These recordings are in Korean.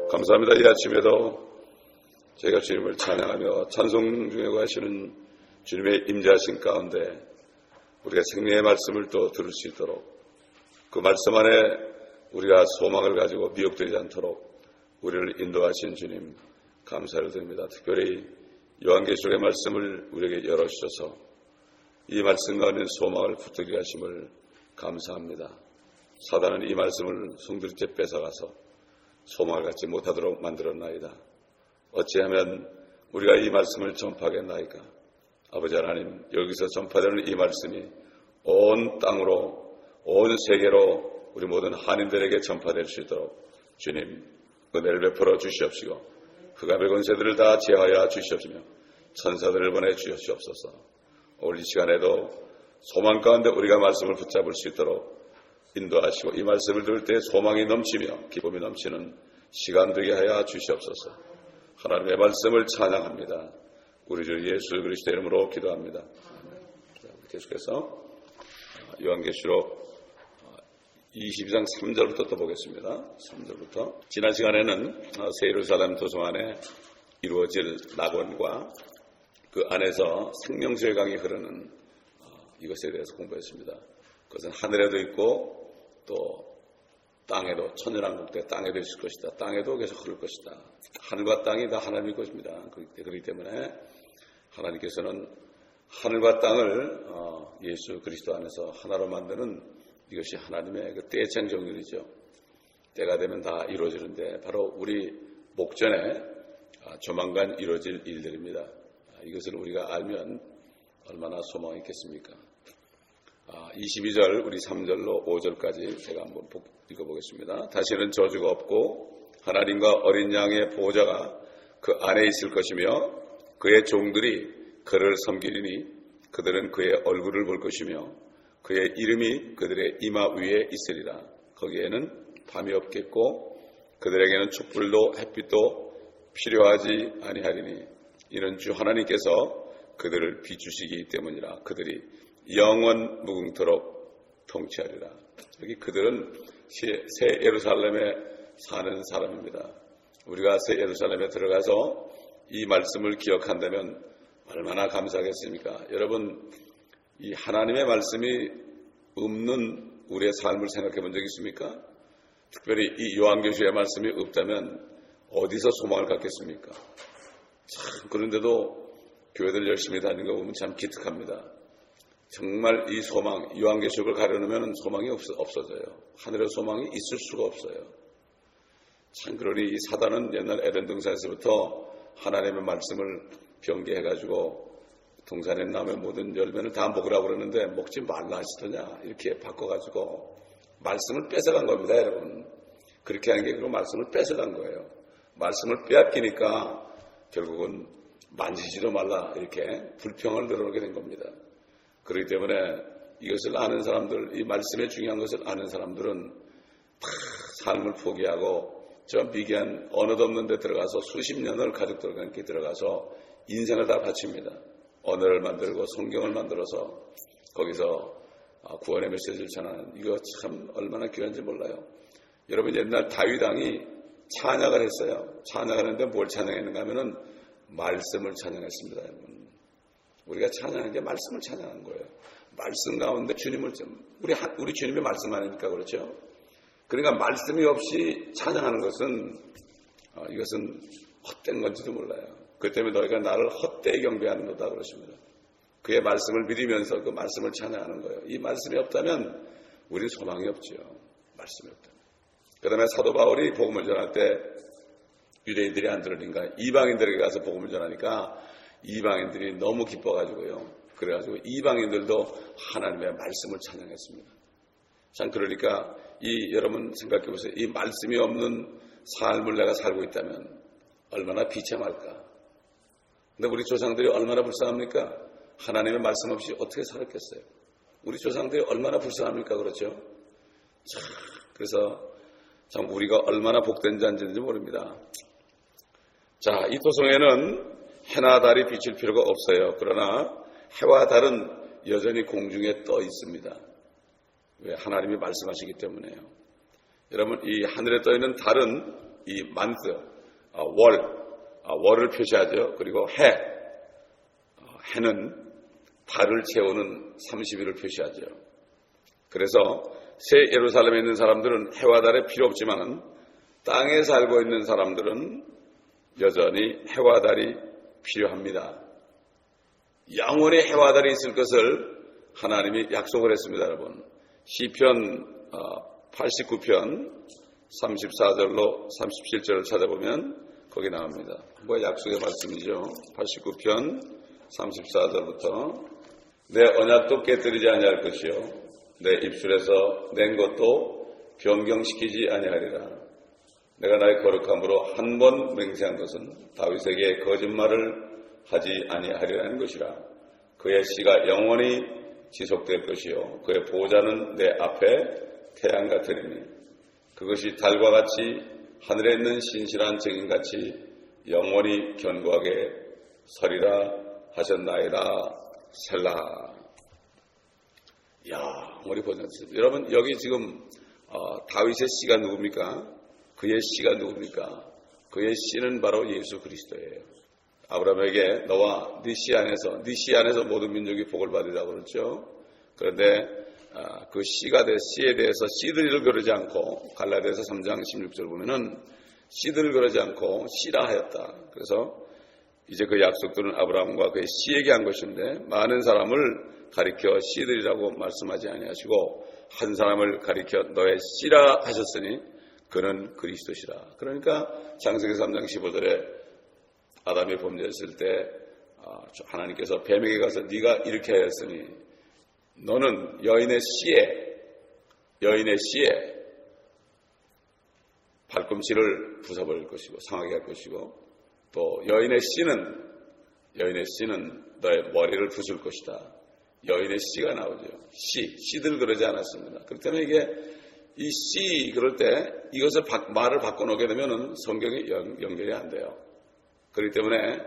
감사합니다. 이 아침에도 저희가 주님을 찬양하며 찬송 중에 하시는 주님의 임재하신 가운데 우리가 생명의 말씀을 또 들을 수 있도록 그 말씀 안에 우리가 소망을 가지고 미혹되지 않도록 우리를 인도하신 주님 감사를 드립니다. 특별히 요한계시록의 말씀을 우리에게 열어주셔서 이 말씀 가운데 소망을 붙들게 하심을 감사합니다. 사단은 이 말씀을 송두리째 뺏어가서 소망을 갖지 못하도록 만들었나이다. 어찌하면 우리가 이 말씀을 전파하겠나이까? 아버지 하나님, 여기서 전파되는 이 말씀이 온 땅으로, 온 세계로 우리 모든 한인들에게 전파될 수 있도록 주님 은혜를 베풀어 주시옵시고 흑암의 권세들을 다 제하여 주시옵시며 천사들을 보내 주시옵소서. 오늘 이 시간에도 소망 가운데 우리가 말씀을 붙잡을 수 있도록 인도하시고 이 말씀을 들을 때 소망이 넘치며 기쁨이 넘치는 시간 되게 하여 주시옵소서. 하나님의 말씀을 찬양합니다. 우리 주 예수 그리스도의 이름으로 기도합니다. 계속해서 요한계시록 22장 3절부터 또 보겠습니다. 3절부터. 지난 시간에는 새 예루살렘 도성 안에 이루어질 낙원과 그 안에서 생명수의 강이 흐르는 이것에 대해서 공부했습니다. 그것은 하늘에도 있고 또 땅에도, 천연왕국대 땅에도 있을 것이다. 땅에도 계속 흐를 것이다. 하늘과 땅이 다 하나님의 것입니다. 그렇기 때문에 하나님께서는 하늘과 땅을 예수 그리스도 안에서 하나로 만드는 이것이 하나님의 그 때창 정렬이죠. 때가 되면 다 이루어지는데 바로 우리 목전에 조만간 이루어질 일들입니다. 이것을 우리가 알면 얼마나 소망이 있겠습니까? 22절 우리 3절로 5절까지 제가 한번 읽어보겠습니다. 다시는 저주가 없고 하나님과 어린 양의 보호자가 그 안에 있을 것이며 그의 종들이 그를 섬기리니 그들은 그의 얼굴을 볼 것이며 그의 이름이 그들의 이마 위에 있으리라. 거기에는 밤이 없겠고 그들에게는 촛불도 햇빛도 필요하지 아니하리니 이는 주 하나님께서 그들을 비추시기 때문이라. 그들이 영원 무궁토록 통치하리라. 여기 그들은 새 예루살렘에 사는 사람입니다. 우리가 새 예루살렘에 들어가서 이 말씀을 기억한다면 얼마나 감사하겠습니까? 여러분, 이 하나님의 말씀이 없는 우리의 삶을 생각해 본 적 있습니까? 특별히 이 요한계시록의 말씀이 없다면 어디서 소망을 갖겠습니까? 참, 그런데도 교회들 열심히 다니는 거 보면 참 기특합니다. 정말 이 소망, 요한계시록을 가려놓으면 소망이 없어져요. 하늘의 소망이 있을 수가 없어요. 참, 그러니 이 사단은 옛날 에덴 동산에서부터 하나님의 말씀을 변개해가지고 동산에 나무의 모든 열매를 다 먹으라고 그러는데 먹지 말라 하시더냐 이렇게 바꿔가지고 말씀을 뺏어간 겁니다, 여러분. 그렇게 하는 게 그 말씀을 뺏어간 거예요. 말씀을 빼앗기니까 결국은 만지지도 말라 이렇게 불평을 늘어놓게 된 겁니다. 그렇기 때문에 이것을 아는 사람들, 이 말씀의 중요한 것을 아는 사람들은 다 삶을 포기하고 저 미개한 언어도 없는 데 들어가서 수십 년을 가족들과 함께 들어가서 인생을 다 바칩니다. 언어를 만들고 성경을 만들어서 거기서 구원의 메시지를 전하는 이거 참 얼마나 귀한지 몰라요. 여러분 옛날 다윗 왕이 찬양을 했어요. 찬양을 했는데 뭘 찬양했는가 하면은 말씀을 찬양했습니다. 여러분. 우리가 찬양한 게 말씀을 찬양한 거예요. 말씀 가운데 주님을 우리 주님의 말씀 아닙니까? 그렇죠? 그러니까 말씀이 없이 찬양하는 것은 이것은 헛된 건지도 몰라요. 그 때문에 너희가 나를 헛되이 경배하는도다 그러십니다. 그의 말씀을 믿으면서 그 말씀을 찬양하는 거예요. 이 말씀이 없다면 우리는 소망이 없죠. 말씀이 없다면. 그 다음에 사도 바울이 복음을 전할 때 유대인들이 안 들으니까 이방인들에게 가서 복음을 전하니까 이방인들이 너무 기뻐가지고요. 그래가지고 이방인들도 하나님의 말씀을 찬양했습니다. 참 그러니까 여러분 생각해 보세요. 이 말씀이 없는 삶을 내가 살고 있다면 얼마나 비참할까. 근데 우리 조상들이 얼마나 불쌍합니까? 하나님의 말씀 없이 어떻게 살았겠어요? 우리 조상들이 얼마나 불쌍합니까? 그렇죠? 참, 그래서 참 우리가 얼마나 복된 자인지 모릅니다. 자, 이 도성에는 해나 달이 비칠 필요가 없어요. 그러나 해와 달은 여전히 공중에 떠 있습니다. 왜? 하나님이 말씀하시기 때문에요. 여러분, 이 하늘에 떠 있는 달은 이 month, 월을 표시하죠. 그리고 해는 달을 채우는 30일을 표시하죠. 그래서 새 예루살렘에 있는 사람들은 해와 달에 필요 없지만 땅에 살고 있는 사람들은 여전히 해와 달이 필요합니다. 영원히 해와 달이 있을 것을 하나님이 약속을 했습니다, 여러분. 시편 89편 34절로 37절을 찾아보면 거기 나옵니다. 약속의 말씀이죠. 89편 34절부터 내 언약도 깨뜨리지 아니할 것이요 내 입술에서 낸 것도 변경시키지 아니하리라. 내가 나의 거룩함으로 한 번 맹세한 것은 다윗에게 거짓말을 하지 아니하리라는 것이라. 그의 씨가 영원히 지속될 것이요 그의 보호자는 내 앞에 태양 같으리니 그것이 달과 같이 하늘에 있는 신실한 증인같이 영원히 견고하게 서리라 하셨나이다. 셀라. 우리 보셨습니다. 여러분 여기 지금 다윗의 씨가 누굽니까? 그의 씨가 누굽니까? 그의 씨는 바로 예수 그리스도예요. 아브라함에게 너와 네 씨 안에서 모든 민족이 복을 받으라고 그랬죠. 그런데 그 씨에 대해서 씨들을 거르지 않고 갈라디아서 3장 16절 보면은 씨들을 거르지 않고 씨라 하였다. 그래서 이제 그 약속들은 아브라함과 그의 씨에게 한 것인데 많은 사람을 가리켜 씨들이라고 말씀하지 아니하시고 한 사람을 가리켜 너의 씨라 하셨으니 그는 그리스도시라. 그러니까 창세기 3장 15절에 아담이 범죄했을 때 하나님께서 뱀에게 가서 네가 이렇게 하였으니 너는 여인의 씨에 발꿈치를 부숴버릴 것이고 상하게 할 것이고 또 여인의 씨는 너의 머리를 부술 것이다. 여인의 씨가 나오죠. 씨들 그러지 않았습니다. 그렇기 때문에 이게 이 씨 그럴 때 이것을 말을 바꿔놓게 되면 성경이 연결이 안 돼요. 그렇기 때문에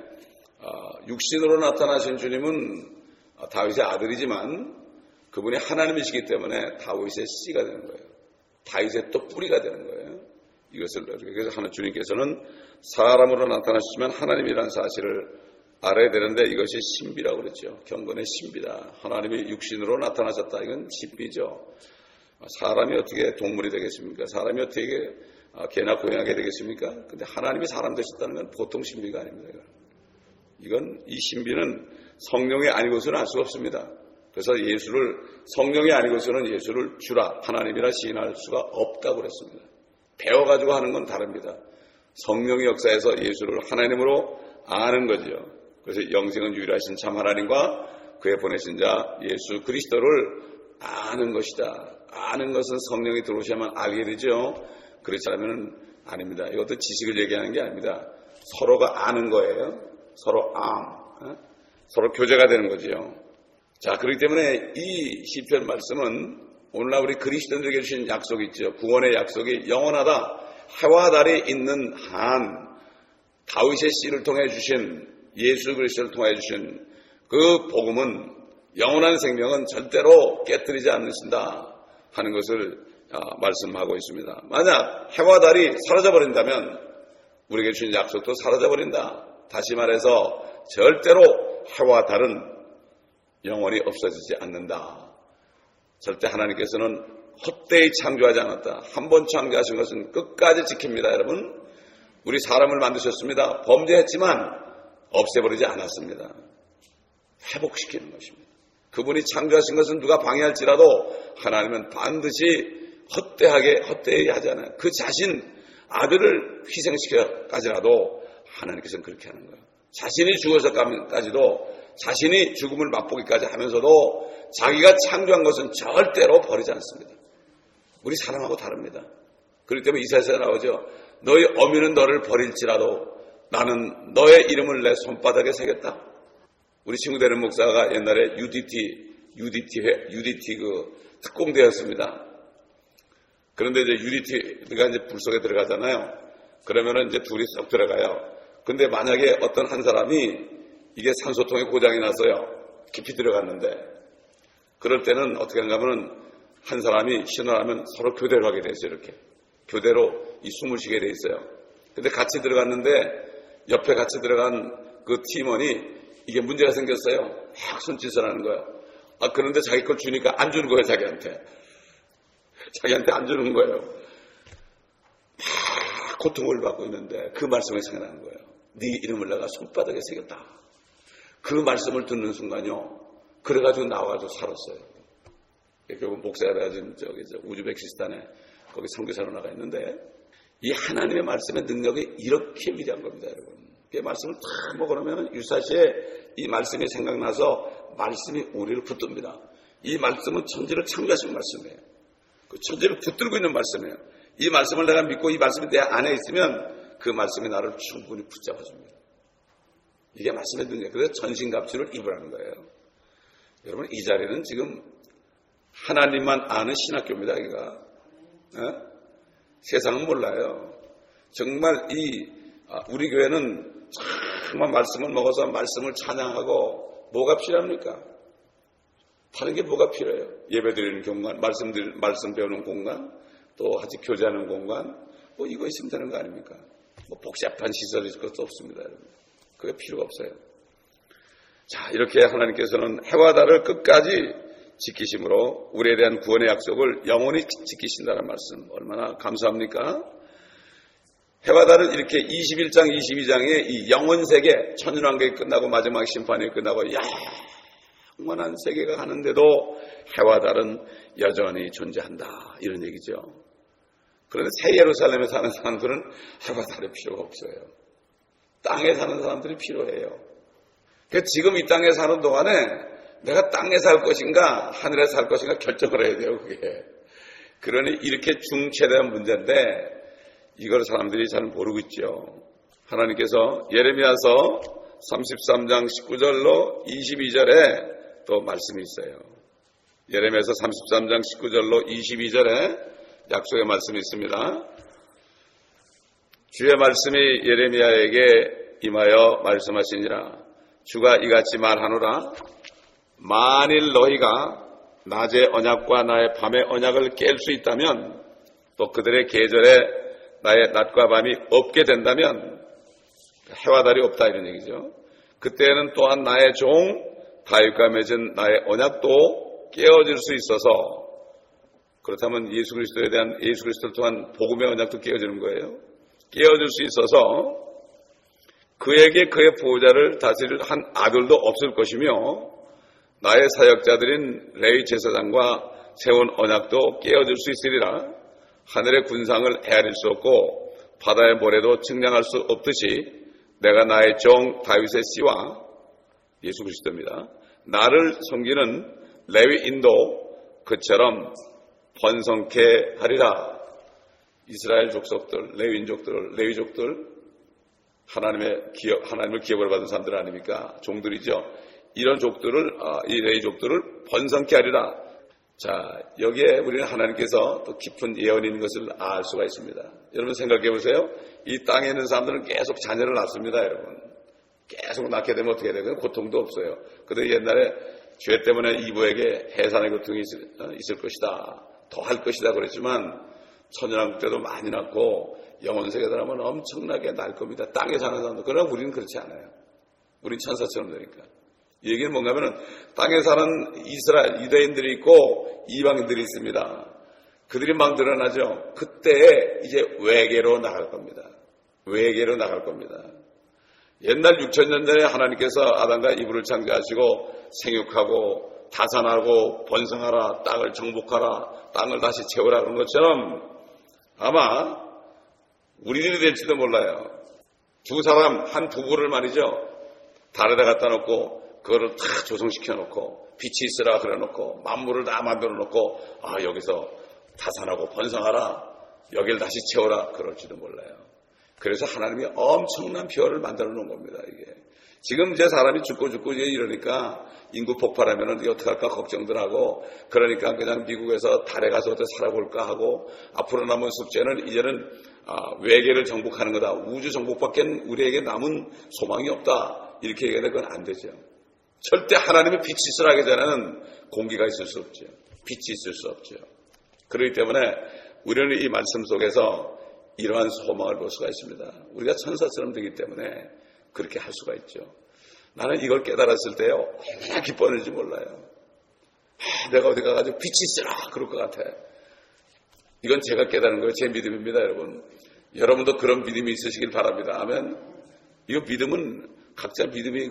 육신으로 나타나신 주님은 다윗의 아들이지만 그분이 하나님이시기 때문에 다윗의 씨가 되는 거예요. 다윗의 또 뿌리가 되는 거예요. 이것을 그래서 하나님 주님께서는 사람으로 나타나시지만 하나님이라는 사실을 알아야 되는데 이것이 신비라고 그랬죠. 경건의 신비다. 하나님이 육신으로 나타나셨다. 이건 신비죠. 사람이 어떻게 동물이 되겠습니까? 사람이 어떻게 개나 고양이가 되겠습니까? 근데 하나님이 사람 되셨다는 건 보통 신비가 아닙니다. 이 신비는 성령이 아니고서는 알 수가 없습니다. 그래서 성령이 아니고서는 예수를 주라 하나님이라 시인할 수가 없다고 그랬습니다. 배워가지고 하는 건 다릅니다. 성령의 역사에서 예수를 하나님으로 아는 거죠. 그래서 영생은 유일하신 참 하나님과 그의 보내신 자 예수 그리스도를 아는 것이다. 아는 것은 성령이 들어오셔야만 알게 되죠. 그렇지 않으면 아닙니다. 이것도 지식을 얘기하는 게 아닙니다. 서로가 아는 거예요. 서로 교제가 되는 거죠. 자, 그렇기 때문에 이 시편 말씀은 오늘날 우리 그리스도인들에게 주신 약속이 있죠. 구원의 약속이 영원하다. 해와 달이 있는 한 다윗의 씨를 통해 주신 예수 그리스도를 통해 주신 그 복음은 영원한 생명은 절대로 깨뜨리지 않는다 하는 것을 말씀하고 있습니다. 만약 해와 달이 사라져버린다면 우리에게 주신 약속도 사라져버린다. 다시 말해서 절대로 해와 달은 영원히 없어지지 않는다. 절대 하나님께서는 헛되이 창조하지 않았다. 한 번 창조하신 것은 끝까지 지킵니다. 여러분, 우리 사람을 만드셨습니다. 범죄했지만 없애버리지 않았습니다. 회복시키는 것입니다. 그분이 창조하신 것은 누가 방해할지라도 하나님은 반드시 헛되이 하지 않아요. 그 자신 아들을 희생시켜까지라도 하나님께서는 그렇게 하는 거예요. 자신이 죽어서까지도 자신이 죽음을 맛보기까지 하면서도 자기가 창조한 것은 절대로 버리지 않습니다. 우리 사람하고 다릅니다. 그렇기 때문에 이사야서에 나오죠. 너희 어미는 너를 버릴지라도 나는 너의 이름을 내 손바닥에 새겼다. 우리 친구 되는 목사가 옛날에 UDT 그 특공대였습니다. 그런데 이제 UDT가 이제 불 속에 들어가잖아요. 그러면은 이제 둘이 쏙 들어가요. 근데 만약에 어떤 한 사람이 이게 산소통에 고장이 났어요. 깊이 들어갔는데 그럴 때는 어떻게 하는가 하면은 한 사람이 신호하면 서로 교대로 하게 돼 있어요. 이렇게 교대로 이 숨을 쉬게 돼 있어요. 근데 같이 들어갔는데 옆에 같이 들어간 그 팀원이 이게 문제가 생겼어요. 막 손짓을 하는 거예요. 그런데 자기 걸 주니까 안 주는 거예요, 자기한테 안 주는 거예요. 막 고통을 받고 있는데 그 말씀이 생각나는 거예요. 네 이름을 내가 손바닥에 새겼다. 그 말씀을 듣는 순간요. 그래가지고 나와가지고 살았어요. 결국 목사가 지금 우즈베키스탄에 거기 선교사로 나가 있는데 이 하나님의 말씀의 능력이 이렇게 위대한 겁니다, 여러분. 그 말씀을 다 먹어놓으면 유사시에 이 말씀이 생각나서 말씀이 우리를 붙듭니다. 이 말씀은 천지를 창조하신 말씀이에요. 그 천지를 붙들고 있는 말씀이에요. 이 말씀을 내가 믿고 이 말씀이 내 안에 있으면 그 말씀이 나를 충분히 붙잡아줍니다. 이게 말씀의 능력. 그래서 전신갑주를 입으라는 거예요. 여러분, 이 자리는 지금 하나님만 아는 신학교입니다, 여기가. 세상은 몰라요. 정말 우리 교회는 정말 말씀을 먹어서 말씀을 찬양하고 뭐가 필요합니까? 다른 게 뭐가 필요해요? 예배 드리는 공간, 말씀 배우는 공간, 또 같이 교제하는 공간, 뭐 이거 있으면 되는 거 아닙니까? 뭐 복잡한 시설이 있을 것도 없습니다, 여러분. 그게 필요가 없어요. 자, 이렇게 하나님께서는 해와 달을 끝까지 지키심으로 우리에 대한 구원의 약속을 영원히 지키신다는 말씀 얼마나 감사합니까? 해와 달은 이렇게 21장, 22장의 이 영원 세계, 천연왕국이 끝나고 마지막 심판이 끝나고 영원한 세계가 가는데도 해와 달은 여전히 존재한다. 이런 얘기죠. 그런데 새 예루살렘에 사는 사람들은 해와 달이 필요가 없어요. 땅에 사는 사람들이 필요해요. 그래서 지금 이 땅에 사는 동안에 내가 땅에 살 것인가 하늘에 살 것인가 결정을 해야 돼요, 그게. 그러니 이렇게 중최대한 문제인데 이걸 사람들이 잘 모르고 있죠. 하나님께서 예레미야서 33장 19절로 22절에 또 말씀이 있어요. 예레미야서 33장 19절로 22절에 약속의 말씀이 있습니다. 주의 말씀이 예레미야에게 임하여 말씀하시니라. 주가 이같이 말하노라. 만일 너희가 낮의 언약과 나의 밤의 언약을 깰 수 있다면 또 그들의 계절에 나의 낮과 밤이 없게 된다면 해와 달이 없다 이런 얘기죠. 그때는 또한 나의 종 다윗과 맺은 나의 언약도 깨어질 수 있어서 그렇다면 예수 그리스도를 통한 복음의 언약도 깨어지는 거예요. 깨어질 수 있어서 그에게 그의 보호자를 다스릴 한 아들도 없을 것이며 나의 사역자들인 레위 제사장과 세운 언약도 깨어질 수 있으리라. 하늘의 군상을 헤아릴 수 없고 바다의 모래도 측량할 수 없듯이 내가 나의 종 다윗의 씨와 예수 그리스도입니다. 나를 섬기는 레위인도 그처럼 번성케 하리라. 이스라엘 족속들, 레위족들 하나님을 기업으로 받은 사람들 아닙니까? 종들이죠. 이런 족들을, 이 레위족들을 번성케 하리라. 자, 여기에 우리는 하나님께서 또 깊은 예언이 있는 것을 알 수가 있습니다. 여러분 생각해 보세요. 이 땅에 있는 사람들은 계속 자녀를 낳습니다, 여러분. 계속 낳게 되면 어떻게 돼요? 고통도 없어요. 그런데 옛날에 죄 때문에 이브에게 해산의 고통이 있을 것이다. 더 할 것이다 그랬지만 천연왕국 때도 많이 낳고 영원세계 들어가면 엄청나게 날 겁니다. 땅에 사는 사람도. 그러나 우리는 그렇지 않아요. 우린 천사처럼 되니까. 이 얘기는 뭔가 하면 땅에 사는 이스라엘 유대인들이 있고 이방인들이 있습니다. 그들이 막 늘어나죠. 그때 이제 외계로 나갈 겁니다. 외계로 나갈 겁니다. 옛날 6,000년 전에 하나님께서 아담과 이브를 창조하시고 생육하고 다산하고 번성하라, 땅을 정복하라, 땅을 다시 채우라 그런 것처럼 아마 우리들이 될지도 몰라요. 두 사람, 한 부부를 말이죠. 달에다 갖다 놓고 그거를 다 조성시켜 놓고 빛이 있으라 그래 놓고 만물을 다 만들어 놓고 여기서 다산하고 번성하라, 여기를 다시 채워라 그럴지도 몰라요. 그래서 하나님이 엄청난 별을 만들어 놓은 겁니다. 이게 지금 이제 사람이 죽고 이제 이러니까 인구 폭발하면은 어떻게 할까 걱정들 하고 그러니까 그냥 미국에서 달에 가서 어떻게 살아볼까 하고 앞으로 남은 숙제는 이제는 외계를 정복하는 거다. 우주 정복밖에 우리에게 남은 소망이 없다. 이렇게 얘기하면 그건 안 되죠. 절대 하나님의 빛이 있으라 하기 전에는 공기가 있을 수 없죠. 빛이 있을 수 없죠. 그렇기 때문에 우리는 이 말씀 속에서 이러한 소망을 볼 수가 있습니다. 우리가 천사처럼 되기 때문에 그렇게 할 수가 있죠. 나는 이걸 깨달았을 때요, 얼마나 기뻤는지 몰라요. 내가 어디 가가지고 빛이 있으라 그럴 것 같아. 이건 제가 깨달은 거예요. 제 믿음입니다, 여러분. 여러분도 그런 믿음이 있으시길 바랍니다. 아멘. 이 믿음은 각자 믿음이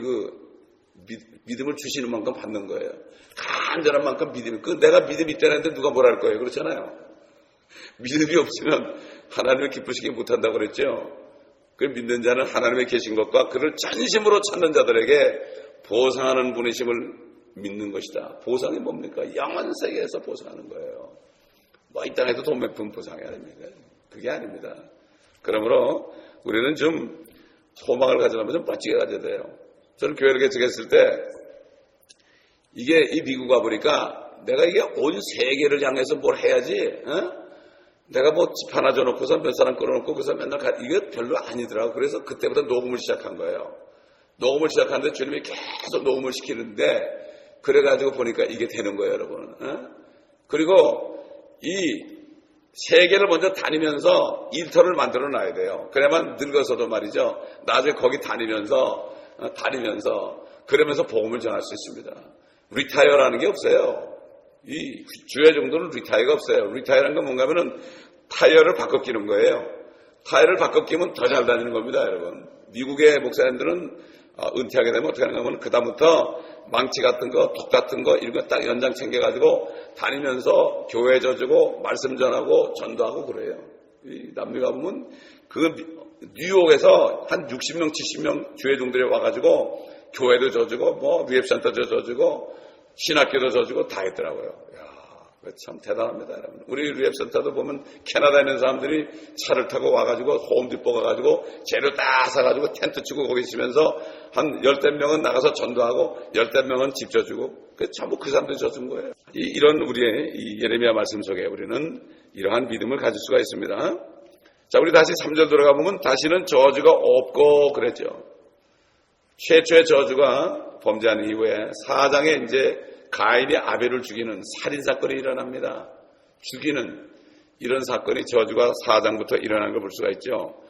믿음을 주시는 만큼 받는 거예요. 간절한 만큼 믿음이. 내가 믿음이 있다는데 누가 뭐라 할 거예요? 그렇잖아요. 믿음이 없으면 하나님을 기쁘시게 못한다고 그랬죠. 그 믿는 자는 하나님의 계신 것과 그를 전심으로 찾는 자들에게 보상하는 분이심을 믿는 것이다. 보상이 뭡니까? 영원 세계에서 보상하는 거예요. 뭐 이 땅에도 돈 몇 푼 보상이 아닙니까? 그게 아닙니다. 그러므로 우리는 좀 소망을 가지려면 좀 멋지게 가져야 돼요. 저는 교회를 개척했을 때 이 미국 와보니까 내가 이게 온 세계를 향해서 뭘 해야지, 내가 뭐 집 하나 줘놓고서 몇 사람 끌어놓고 그래서 맨날 이게 별로 아니더라고. 그래서 그때부터 녹음을 시작한 거예요. 녹음을 시작하는데 주님이 계속 녹음을 시키는데 그래가지고 보니까 이게 되는 거예요, 여러분. 그리고 이 세계를 먼저 다니면서 일터를 만들어 놔야 돼요. 그래야만 늙어서도 말이죠. 나중에 거기 다니면서 그러면서 복음을 전할 수 있습니다. 리타이어라는 게 없어요. 이 주야 정도는 리타이어가 없어요. 리타이어라는 건 뭔가 하면은 타이어를 바꿔 끼는 거예요. 타이어를 바꿔 끼면 더 잘 다니는 겁니다, 여러분. 미국의 목사님들은 은퇴하게 되면 어떻게 하는가 하면 그다음부터 망치 같은 거, 톡 같은 거 이런 거 딱 연장 챙겨가지고 다니면서 교회 져주고 말씀 전하고 전도하고 그래요. 이 남미 가보면 그 뉴욕에서 한 60명, 70명 주회종들이 와가지고 교회도 져주고 뭐 리앱센터도 져주고 신학교도 져주고 다 했더라고요. 이야, 참 대단합니다, 여러분. 우리 리앱센터도 보면 캐나다에 있는 사람들이 차를 타고 와가지고 홈디포 가가지고 재료 다 사가지고 텐트 치고 거기 있으면서 한 10명은 나가서 전도하고 10명은 집 져주고 전부 그 사람들이 져준 거예요. 이런 우리의 이 예레미야 말씀 속에 우리는 이러한 믿음을 가질 수가 있습니다. 자, 우리 다시 3절 들어가 보면 다시는 저주가 없고 그랬죠. 최초의 저주가 범죄한 이후에 4장에 이제 가인이 아벨을 죽이는 살인사건이 일어납니다. 죽이는 이런 사건이 저주가 4장부터 일어난 걸 볼 수가 있죠.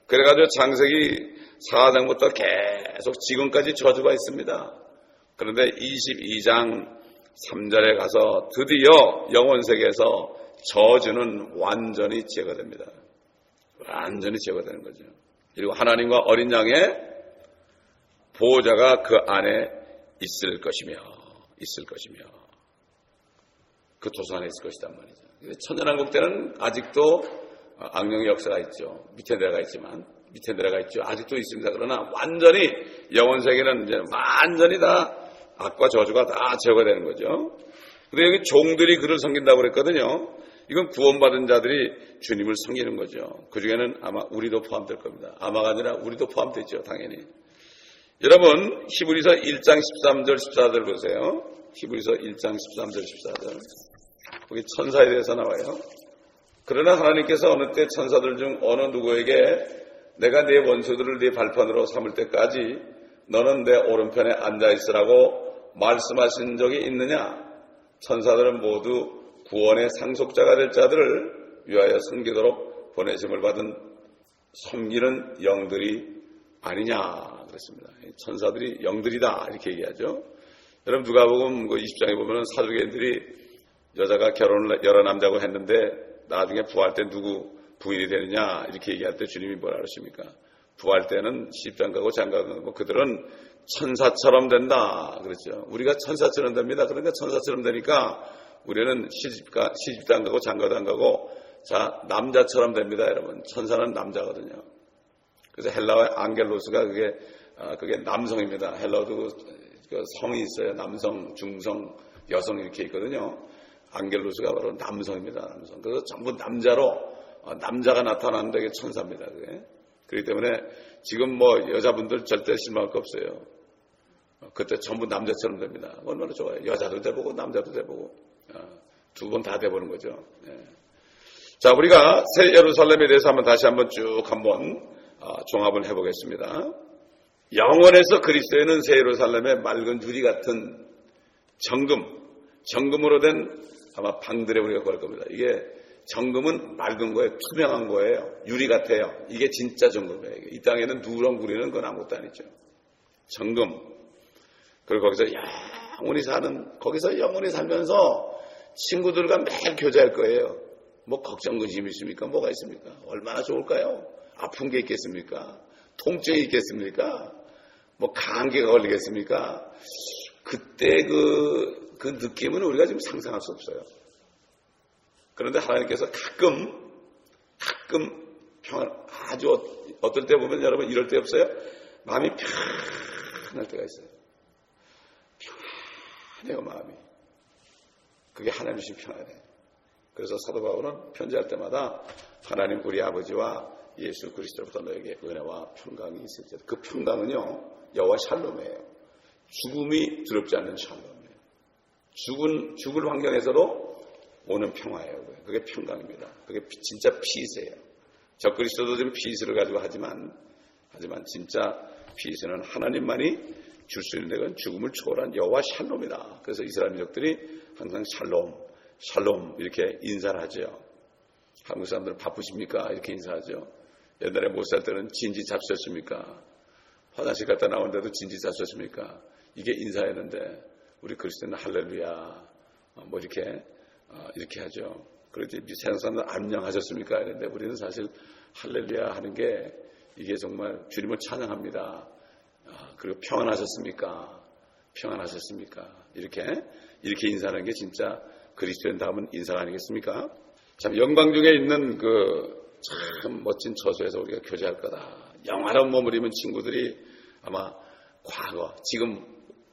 그래가지고 창세기 4장부터 계속 지금까지 저주가 있습니다. 그런데 22장 3절에 가서 드디어 영혼세계에서 저주는 완전히 제거됩니다. 완전히 제거되는 거죠. 그리고 하나님과 어린 양의 보호자가 그 안에 있을 것이며 그 도서 안에 있을 것이단 말이죠. 천연왕국 때는 아직도 악령의 역사가 있죠. 밑에 내려가 있죠. 아직도 있습니다. 그러나 완전히 영혼세계는 이제 완전히 다 악과 저주가 다 제거되는 거죠. 근데 여기 종들이 그를 섬긴다고 그랬거든요. 이건 구원받은 자들이 주님을 섬기는 거죠. 그 중에는 아마 우리도 포함될 겁니다. 아마가 아니라 우리도 포함되죠, 당연히. 여러분, 히브리서 1장 13절 14절 보세요. 히브리서 1장 13절 14절. 거기 천사에 대해서 나와요. 그러나 하나님께서 어느 때 천사들 중 어느 누구에게 내가 네 원수들을 네 발판으로 삼을 때까지 너는 내 오른편에 앉아있으라고 말씀하신 적이 있느냐? 천사들은 모두 구원의 상속자가 될 자들을 위하여 섬기도록 보내심을 받은 섬기는 영들이 아니냐 그랬습니다. 천사들이 영들이다 이렇게 얘기하죠. 여러분 누가복음 20장에 보면 사두개인들이 여자가 결혼을 여러 남자고 했는데 나중에 부활 때 누구 부인이 되느냐 이렇게 얘기할 때 주님이 뭐라 그러십니까? 부활 때는 시집장가고 장가가고 그들은 천사처럼 된다 그랬죠. 우리가 천사처럼 됩니다. 그러니까 천사처럼 되니까 우리는 시집도 안 가고 장가도 안 가고 자 남자처럼 됩니다. 여러분 천사는 남자거든요. 그래서 헬라어의 앙겔로스가 그게 남성입니다. 헬라어도 그 성이 있어요. 남성, 중성, 여성 이렇게 있거든요. 앙겔로스가 바로 남성입니다. 남성. 그래서 전부 남자가 나타나는데 그게 천사입니다. 그게. 그렇기 때문에 지금 뭐 여자분들 절대 실망할 거 없어요. 그때 전부 남자처럼 됩니다. 얼마나 좋아요. 여자도 돼보고 남자도 돼보고 두 번 다 돼보는 거죠. 네. 자, 우리가 새 예루살렘에 대해서 다시 한번 쭉 종합을 해보겠습니다. 영원에서 그리스도에는 새 예루살렘의 맑은 유리 같은 정금으로 된 아마 방들에 우리가 걸 겁니다. 이게 정금은 맑은 거예요. 투명한 거예요. 유리 같아요. 이게 진짜 정금이에요. 이 땅에는 누렁구리는 건 아무것도 아니죠. 정금. 그리고 거기서 영원히 살면서 친구들과 매일 교제할 거예요. 뭐 걱정 근심이 있습니까? 뭐가 있습니까? 얼마나 좋을까요? 아픈 게 있겠습니까? 통증이 있겠습니까? 뭐 감기가 걸리겠습니까? 그때 그 느낌은 우리가 지금 상상할 수 없어요. 그런데 하나님께서 가끔 평안, 아주 어떨 때 보면 여러분 이럴 때 없어요? 마음이 편할 때가 있어요. 편해요, 마음이. 그게 하나님 주신 평안이에요. 그래서 사도 바울은 편지할 때마다 하나님 우리 아버지와 예수 그리스도로부터 너에게 은혜와 평강이 있을지어다. 그 평강은요, 여호와 샬롬이에요. 죽음이 두렵지 않는 샬롬이에요. 죽을 환경에서도 오는 평화예요. 그게 평강입니다. 그게 진짜 피스예요. 적그리스도도 지금 피스를 가지고 하지만 진짜 피스는 하나님만이 줄 수 있는 데는 죽음을 초월한 여호와 샬롬이다. 그래서 이스라엘 민족들이 항상 샬롬 이렇게 인사를 하죠. 한국 사람들은 바쁘십니까? 이렇게 인사하죠. 옛날에 못 살 때는 진지 잡수셨습니까? 화장실 갔다 나오는데도 진지 잡수셨습니까? 이게 인사였는데 우리 그리스도는 할렐루야 뭐 이렇게 하죠. 그렇지 세상 사람들 안녕하셨습니까? 이런데 우리는 사실 할렐루야 하는 게 이게 정말 주님을 찬양합니다. 그리고 평안하셨습니까? 이렇게 인사하는 게 진짜 그리스도인 다음은 인사가 아니겠습니까? 참 영광 중에 있는 참 멋진 처소에서 우리가 교제할 거다. 영화로운 몸을 입은 친구들이 아마 과거, 지금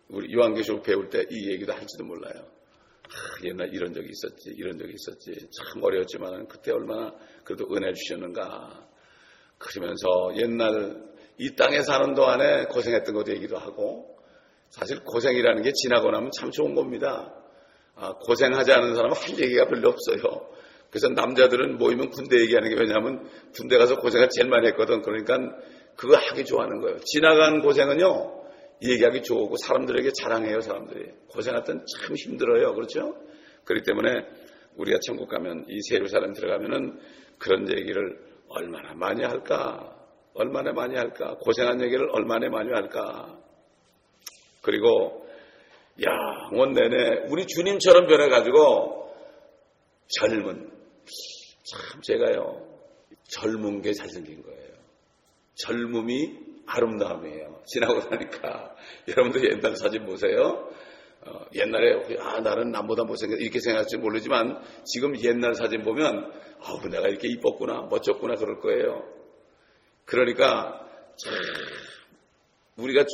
우리 요한계시록 배울 때 이 얘기도 할지도 몰라요. 옛날 이런 적이 있었지. 참 어려웠지만 그때 얼마나 그래도 은혜 주셨는가. 그러면서 옛날 이 땅에 사는 동안에 고생했던 것도 얘기도 하고 사실 고생이라는 게 지나고 나면 참 좋은 겁니다. 고생하지 않은 사람은 할 얘기가 별로 없어요. 그래서 남자들은 모이면 군대 얘기하는 게 왜냐하면 군대 가서 고생을 제일 많이 했거든. 그러니까 그거 하기 좋아하는 거예요. 지나간 고생은요. 얘기하기 좋고 사람들에게 자랑해요. 사람들이. 고생했던 참 힘들어요. 그렇죠? 그렇기 때문에 우리가 천국 가면 이 새 예루살렘 들어가면은 그런 얘기를 얼마나 많이 할까? 고생한 얘기를 얼마나 많이 할까? 그리고 영원 내내 우리 주님처럼 변해가지고 제가요 젊은 게 잘생긴 거예요. 젊음이 아름다움이에요. 지나고 나니까 여러분들 옛날 사진 보세요. 옛날에 나는 남보다 못생겼다 이렇게 생각할지 모르지만 지금 옛날 사진 보면 내가 이렇게 이뻤구나 멋졌구나 그럴 거예요. 그러니까 우리가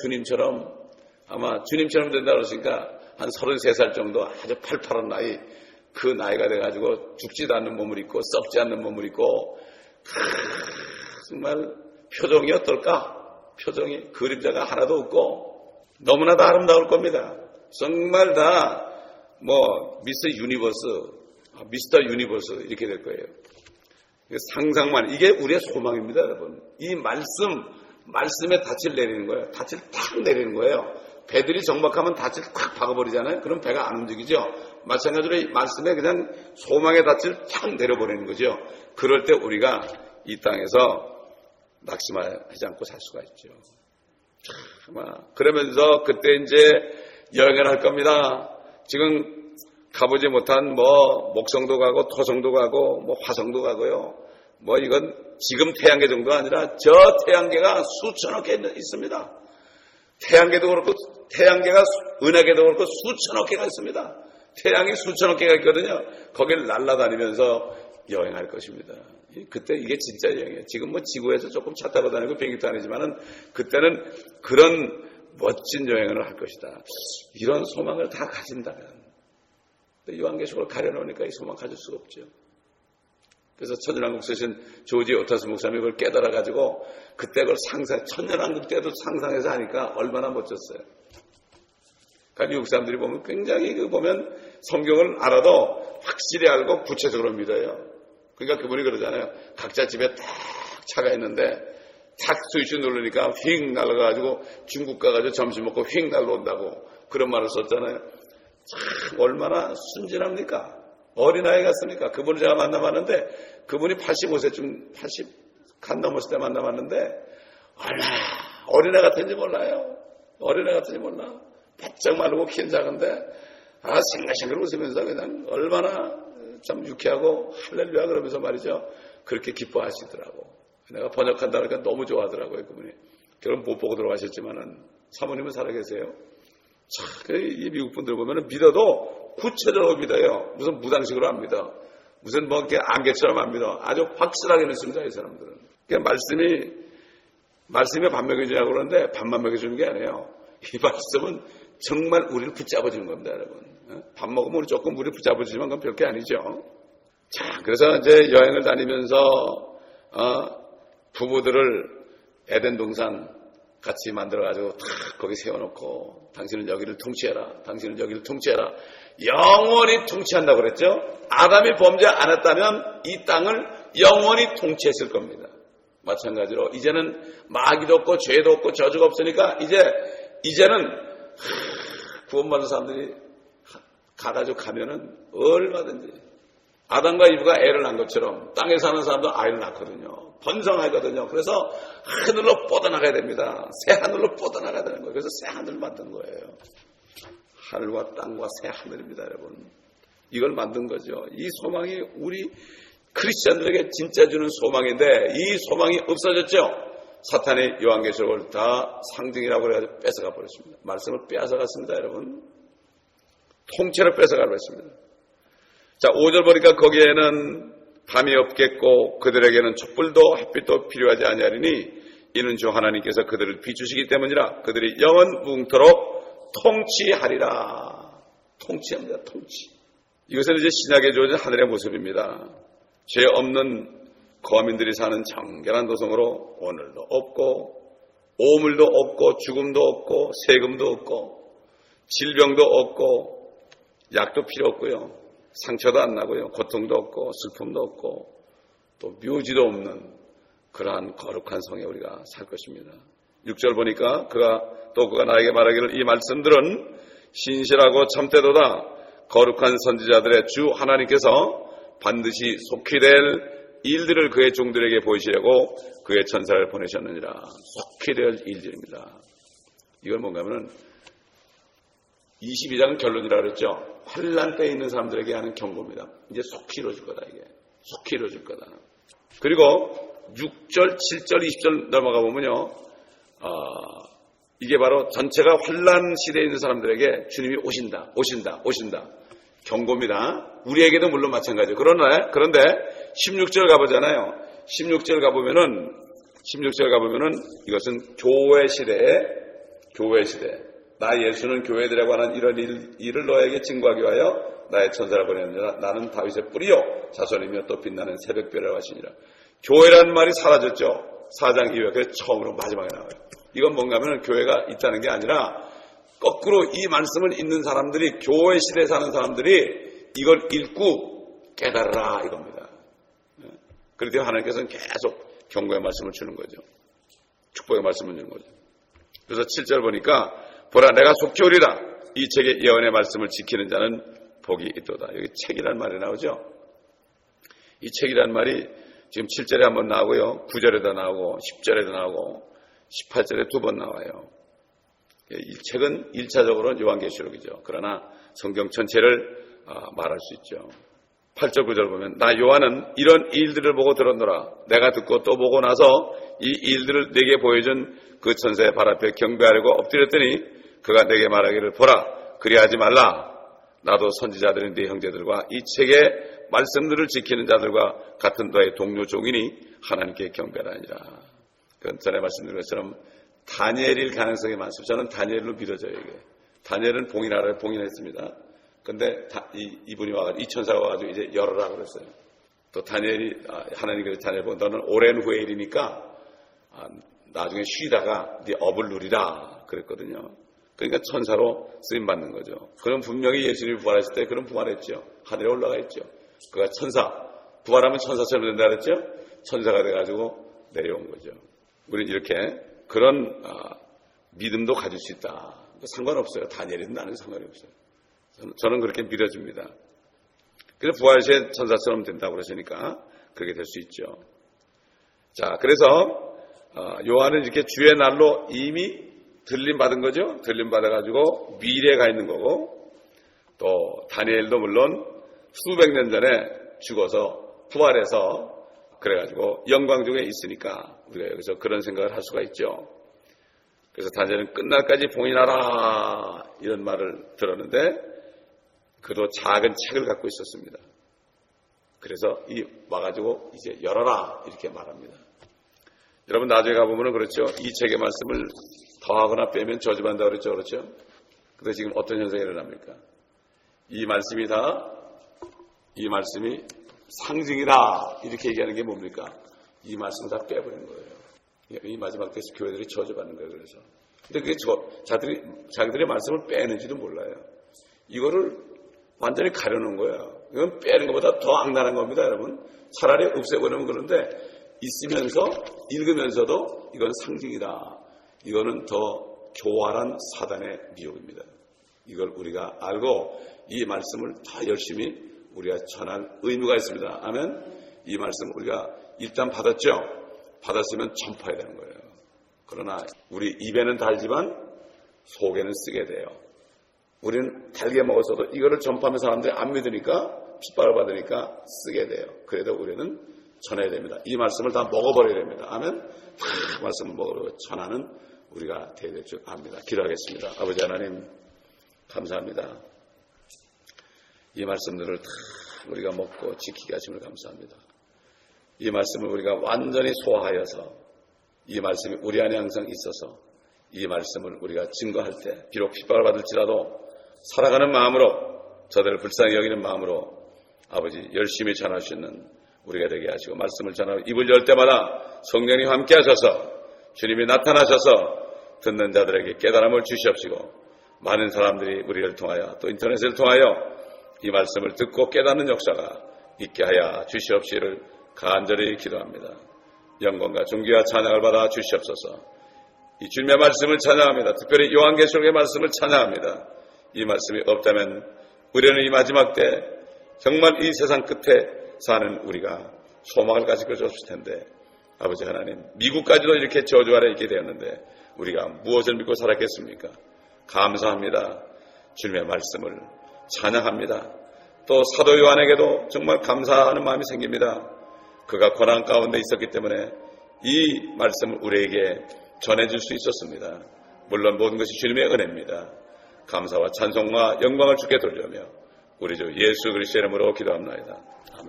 아마 주님처럼 된다 그러니까 한 33살 정도 아주 팔팔한 나이 그 나이가 돼가지고 죽지도 않는 몸을 입고 썩지 않는 몸을 입고 정말 표정이 어떨까? 표정이 그림자가 하나도 없고 너무나도 아름다울 겁니다. 정말 다 미스터 유니버스 이렇게 될 거예요. 상상만 이게 우리의 소망입니다, 여러분. 이 말씀에 닻을 내리는 거예요. 닻을 탁 내리는 거예요. 배들이 정박하면 닻을 탁 박아버리잖아요. 그럼 배가 안 움직이죠. 마찬가지로 이 말씀에 그냥 소망의 닻을 탁 내려버리는 거죠. 그럴 때 우리가 이 땅에서 낙심하지 않고 살 수가 있죠. 그러면서 그때 이제 여행을 할 겁니다. 지금 가보지 못한 목성도 가고 토성도 가고 화성도 가고요. 이건 지금 태양계 정도가 아니라 저 태양계가 수천억 개 있습니다. 태양계도 그렇고 태양계가 은하계도 그렇고 수천억 개가 있습니다. 태양이 수천억 개가 있거든요. 거기를 날아다니면서 여행할 것입니다. 그때 이게 진짜 여행이에요. 지금 지구에서 조금 차 타고 다니고 비행기 다니지만은 그때는 그런 멋진 여행을 할 것이다. 이런 소망을 다 가진다면 요한계시록을 가려놓으니까 이 소망 가질 수가 없죠. 그래서 천년왕국 쓰신 조지 오타스 목사님이 그걸 깨달아가지고 그때 그걸 천년왕국 때도 상상해서 하니까 얼마나 멋졌어요. 그러니까 미국 사람들이 보면 굉장히 보면 성경을 알아도 확실히 알고 구체적으로 믿어요. 그러니까 그분이 그러잖아요. 각자 집에 딱 차가 있는데 탁 스위치 누르니까 휙 날아가가지고 중국 가가지고 점심 먹고 휙 날아온다고 그런 말을 썼잖아요. 참 얼마나 순진합니까? 어린아이 같습니까? 그분을 제가 만나봤는데 그분이 85세쯤 80간 넘었을 때 만나봤는데 얼마나 어린애 같은지 몰라요. 어린애 같은지 몰라. 바짝 마르고 키는 작은데 생글생글 웃으면서 그냥 얼마나 참 유쾌하고 할렐루야 그러면서 말이죠. 그렇게 기뻐하시더라고. 내가 번역한다 그러니까 너무 좋아하더라고요. 그분이. 결혼 못 보고 들어가셨지만은 사모님은 살아계세요. 자, 이 미국 분들 보면은 믿어도 구체적으로 믿어요. 무슨 무당식으로 안 믿어. 무슨 뭐 이렇게 안개처럼 안 믿어. 아주 확실하게 믿습니다, 이 사람들은. 그러니까 말씀이 밥 먹여주냐고 그러는데 밥만 먹여주는 게 아니에요. 이 말씀은 정말 우리를 붙잡아주는 겁니다, 여러분. 밥 먹으면 우리 조금 우리 붙잡아주지만 그건 별게 아니죠. 자, 그래서 이제 여행을 다니면서 부부들을 에덴 동산 같이 만들어가지고 다 거기 세워놓고 당신은 여기를 통치해라. 당신은 여기를 통치해라. 영원히 통치한다고 그랬죠. 아담이 범죄 안 했다면 이 땅을 영원히 통치했을 겁니다. 마찬가지로 이제는 마귀도 없고 죄도 없고 저주가 없으니까 이제는 구원받은 사람들이 가가지고 가면은 얼마든지 아담과 이브가 애를 낳은 것처럼 땅에 사는 사람도 아이를 낳거든요. 번성하거든요. 그래서 하늘로 뻗어나가야 됩니다. 새 하늘로 뻗어나가야 되는 거예요. 그래서 새 하늘을 만든 거예요. 하늘과 땅과 새 하늘입니다, 여러분. 이걸 만든 거죠. 이 소망이 우리 크리스천들에게 진짜 주는 소망인데 이 소망이 없어졌죠. 사탄이 요한계시록을 다 상징이라고 해가지고 뺏어가 버렸습니다. 말씀을 빼앗아갔습니다, 여러분. 통째로 뺏어가 버렸습니다. 자, 5절 보니까 거기에는 밤이 없겠고 그들에게는 촛불도 햇빛도 필요하지 아니하리니 이는 주 하나님께서 그들을 비추시기 때문이라. 그들이 영원 무궁토록 통치하리라. 통치합니다. 통치. 이것은 이제 신약에 주어진 하늘의 모습입니다. 죄 없는 거민들이 사는 정결한 도성으로 오늘도 없고 오물도 없고 죽음도 없고 세금도 없고 질병도 없고 약도 필요 없고요. 상처도 안 나고요. 고통도 없고 슬픔도 없고 또 묘지도 없는 그러한 거룩한 성에 우리가 살 것입니다. 6절 보니까 그가 나에게 말하기를 이 말씀들은 신실하고 참되도다. 거룩한 선지자들의 주 하나님께서 반드시 속히 될 일들을 그의 종들에게 보이시려고 그의 천사를 보내셨느니라. 속히 될 일들입니다. 이건 뭔가 하면 22장은 결론이라고 그랬죠. 환난 때에 있는 사람들에게 하는 경고입니다. 이제 속히 이루어질 거다, 이게. 속히 이루어질 거다. 그리고 6절, 7절, 20절 넘어가 보면요. 이게 바로 전체가 환난 시대에 있는 사람들에게 주님이 오신다. 경고입니다. 우리에게도 물론 마찬가지예요. 그런데 16절 가보잖아요. 16절 가보면은 이것은 교회 시대. 나 예수는 교회들에게 관한 이런 일을 너에게 증거하기 위하여 나의 천사를 보냈느니라. 나는 다윗의 뿌리요 자손이며 또 빛나는 새벽별이라고 하시니라. 교회라는 말이 사라졌죠. 4장 이후에 그래서 처음으로 마지막에 나와요. 이건 뭔가 하면 교회가 있다는 게 아니라 거꾸로 이 말씀을 읽는 사람들이 교회 시대에 사는 사람들이 이걸 읽고 깨달으라 이겁니다. 그렇게 하나님께서는 계속 경고의 말씀을 주는 거죠. 축복의 말씀을 주는 거죠. 그래서 7절 보니까 보라 내가 속히 오리라. 이 책의 예언의 말씀을 지키는 자는 복이 있도다. 여기 책이란 말이 나오죠. 이 책이란 말이 지금 7절에 한번 나오고요. 9절에도 나오고 10절에도 나오고 18절에 두 번 나와요. 이 책은 1차적으로 요한계시록이죠. 그러나 성경 전체를 말할 수 있죠. 8절 9절 보면 나 요한은 이런 일들을 보고 들었노라. 내가 듣고 또 보고 나서 이 일들을 내게 보여준 그 천사의 발 앞에 경배하려고 엎드렸더니 그가 내게 말하기를 보라 그리하지 말라. 나도 선지자들인 네 형제들과 이 책의 말씀들을 지키는 자들과 같은 너의 동료 종이니 하나님께 경배하니라. 그건 전에 말씀드린 것처럼 다니엘일 가능성이 많습니다. 저는 다니엘로 믿어져요. 이게. 다니엘은 봉인하라 봉인했습니다. 근데 이분이 와가지고 이 천사가 와가지고 이제 열어라 그랬어요. 또 다니엘이 하나님께서 다니엘 보고 너는 오랜 후에 일이니까 나중에 쉬다가 네 업을 누리라 그랬거든요. 그러니까 천사로 쓰임 받는 거죠. 그럼 분명히 예수님이 부활했을 때 그런 부활했죠. 하늘에 올라가 있죠. 그가 부활하면 천사처럼 된다 그랬죠. 천사가 돼가지고 내려온 거죠. 우리는 이렇게 그런 믿음도 가질 수 있다. 상관없어요. 다니엘이든 나는 상관이 없어요. 저는 그렇게 믿어줍니다. 그래서 부활시에 천사처럼 된다고 그러시니까 그렇게 될 수 있죠. 자, 그래서 요한은 이렇게 주의 날로 이미 들림 받은 거죠. 들림 받아가지고 미래에 가 있는 거고, 또 다니엘도 물론 수백 년 전에 죽어서 부활해서 그래가지고 영광 중에 있으니까 우리가 여기서 그런 생각을 할 수가 있죠. 그래서 다니엘은 끝날까지 봉인하라 이런 말을 들었는데 그도 작은 책을 갖고 있었습니다. 그래서 와가지고 이제 열어라 이렇게 말합니다. 여러분 나중에 가보면 그렇죠. 이 책의 말씀을 더하거나 빼면 저주받는다고 그랬죠. 그렇죠? 근데 지금 어떤 현상이 일어납니까? 이 말씀이 상징이다 이렇게 얘기하는 게 뭡니까? 이 말씀을 다 빼버린 거예요. 이 마지막 때에서 교회들이 저주받는 거예요. 그래서 근데 그게 자기들의 말씀을 빼는지도 몰라요. 이거를 완전히 가려놓은 거예요. 이건 빼는 것보다 더 악랄한 겁니다, 여러분. 차라리 없애버리면 그런데 있으면서 읽으면서도 이건 상징이다. 이거는 더 교활한 사단의 미혹입니다. 이걸 우리가 알고 이 말씀을 더 열심히 우리가 전할 의무가 있습니다. 아멘. 이 말씀 우리가 일단 받았죠. 받았으면 전파해야 되는 거예요. 그러나 우리 입에는 달지만 속에는 쓰게 돼요. 우리는 달게 먹었어도 이거를 전파하면 사람들이 안 믿으니까 핍박을 받으니까 쓰게 돼요. 그래도 우리는 전해야 됩니다. 이 말씀을 다 먹어버려야 됩니다. 아멘. 다 말씀을 먹으러 전하는 우리가 되어야 될 줄 압니다. 기도하겠습니다. 아버지 하나님 감사합니다. 이 말씀들을 다 우리가 먹고 지키게 하심을 감사합니다. 이 말씀을 우리가 완전히 소화하여서 이 말씀이 우리 안에 항상 있어서 이 말씀을 우리가 증거할 때 비록 핍박을 받을지라도 살아가는 마음으로 저들을 불쌍히 여기는 마음으로 아버지 열심히 전할 수 있는 우리가 되게 하시고 말씀을 전하고 입을 열 때마다 성령이 함께 하셔서 주님이 나타나셔서 듣는 자들에게 깨달음을 주시옵시고 많은 사람들이 우리를 통하여 또 인터넷을 통하여 이 말씀을 듣고 깨닫는 역사가 있게 하여 주시옵시기를 간절히 기도합니다. 영광과 존귀와 찬양을 받아 주시옵소서. 이 주님의 말씀을 찬양합니다. 특별히 요한계시록의 말씀을 찬양합니다. 이 말씀이 없다면 우리는 이 마지막 때 정말 이 세상 끝에 사는 우리가 소망을 가지고 줬을 텐데 아버지 하나님 미국까지도 이렇게 저주 아래 있게 되었는데 우리가 무엇을 믿고 살았겠습니까? 감사합니다. 주님의 말씀을 찬양합니다. 또 사도 요한에게도 정말 감사하는 마음이 생깁니다. 그가 고난 가운데 있었기 때문에 이 말씀을 우리에게 전해줄 수 있었습니다. 물론 모든 것이 주님의 은혜입니다. 감사와 찬송과 영광을 주께 돌려며 우리 주 예수 그리스도의 이름으로 기도합니다. 아멘.